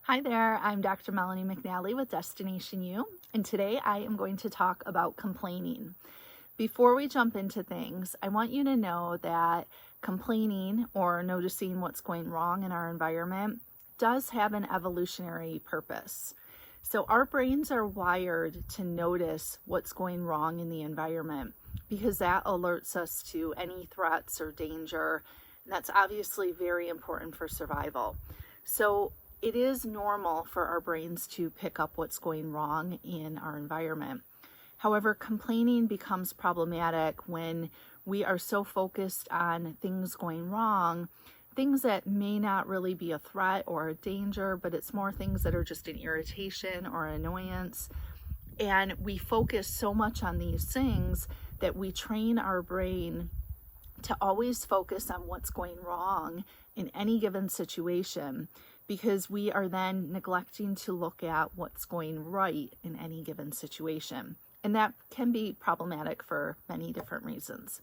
Hi there, I'm Dr. Melanie McNally with Destination U, and today I am going to talk about complaining. Before we jump into things, I want you to know that complaining or noticing what's going wrong in our environment does have an evolutionary purpose. So our brains are wired to notice what's going wrong in the environment because that alerts us to any threats or danger. And that's obviously very important for survival. So it is normal for our brains to pick up what's going wrong in our environment. However, complaining becomes problematic when we are so focused on things going wrong, things that may not really be a threat or a danger, but it's more things that are just an irritation or annoyance. And we focus so much on these things that we train our brain to always focus on what's going wrong in any given situation, because we are then neglecting to look at what's going right in any given situation. And that can be problematic for many different reasons.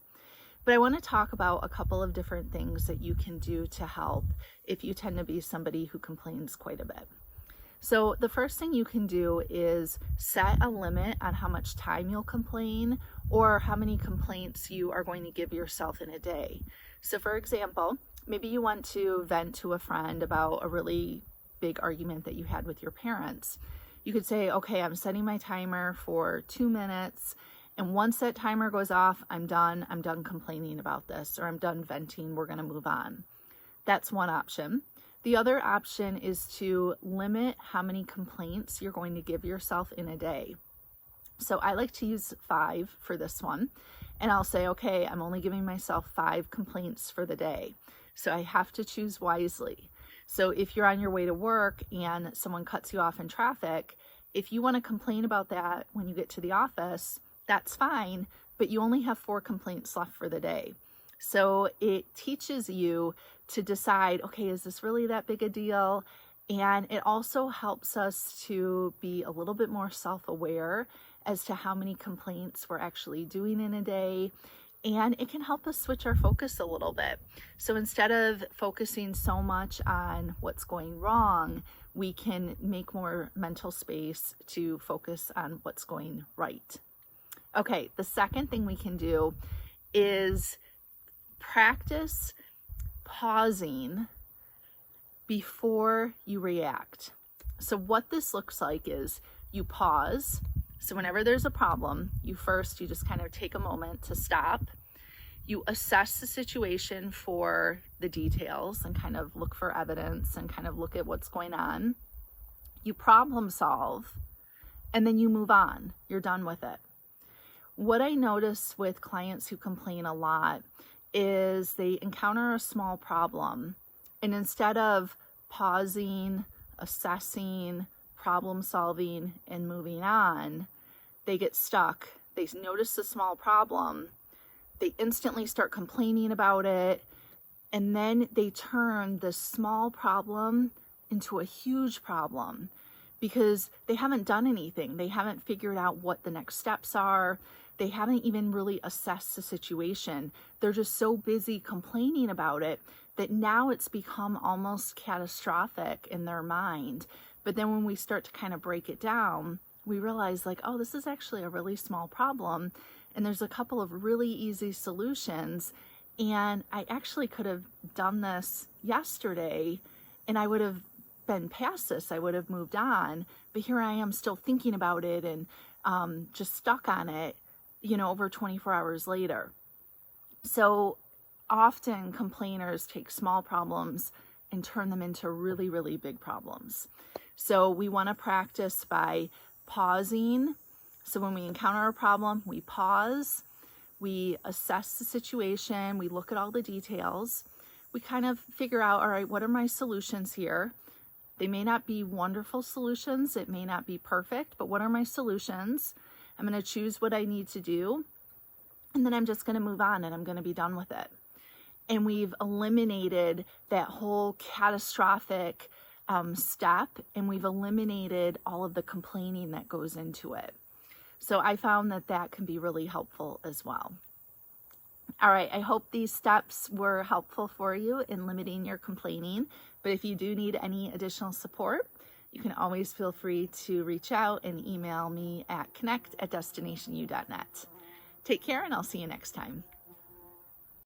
But I want to talk about a couple of different things that you can do to help if you tend to be somebody who complains quite a bit. So the first thing you can do is set a limit on how much time you'll complain or how many complaints you are going to give yourself in a day. So for example, maybe you want to vent to a friend about a really big argument that you had with your parents. You could say, okay, I'm setting my timer for 2 minutes, and once that timer goes off, I'm done complaining about this, or I'm done venting, we're going to move on. That's one option. The other option is to limit how many complaints you're going to give yourself in a day. So I like to use 5 for this one, and I'll say, okay, I'm only giving myself 5 complaints for the day. So I have to choose wisely. So if you're on your way to work and someone cuts you off in traffic, if you want to complain about that when you get to the office, that's fine, but you only have 4 complaints left for the day. So it teaches you to decide, okay, is this really that big a deal? And it also helps us to be a little bit more self-aware as to how many complaints we're actually doing in a day. And it can help us switch our focus a little bit. So instead of focusing so much on what's going wrong, we can make more mental space to focus on what's going right. Okay, the second thing we can do is practice pausing before you react. So what this looks like is you pause. So whenever there's a problem, you just kind of take a moment to stop. You assess the situation for the details and kind of look for evidence and kind of look at what's going on. You problem solve, and then you move on. You're done with it. What I notice with clients who complain a lot is they encounter a small problem, and instead of pausing, assessing, problem solving, and moving on, they get stuck. They notice the small problem, they instantly start complaining about it, and then they turn this small problem into a huge problem because they haven't done anything. They haven't figured out what the next steps are. They haven't even really assessed the situation. They're just so busy complaining about it that now it's become almost catastrophic in their mind. But then when we start to kind of break it down, we realize like, oh, this is actually a really small problem. And there's a couple of really easy solutions. And I actually could have done this yesterday and I would have been past this. I would have moved on. But here I am still thinking about it and just stuck on it, over 24 hours later. So often complainers take small problems and turn them into really, really big problems. So we want to practice by pausing. So when we encounter a problem, we pause, we assess the situation, we look at all the details, we kind of figure out, all right, what are my solutions here? They may not be wonderful solutions, it may not be perfect, but what are my solutions? I'm going to choose what I need to do, and then I'm just going to move on and I'm going to be done with it. And we've eliminated that whole catastrophic step, and we've eliminated all of the complaining that goes into it. So I found that that can be really helpful as well. All right, I hope these steps were helpful for you in limiting your complaining, but if you do need any additional support, you can always feel free to reach out and email me at connect@destinationu.net. Take care, and I'll see you next time.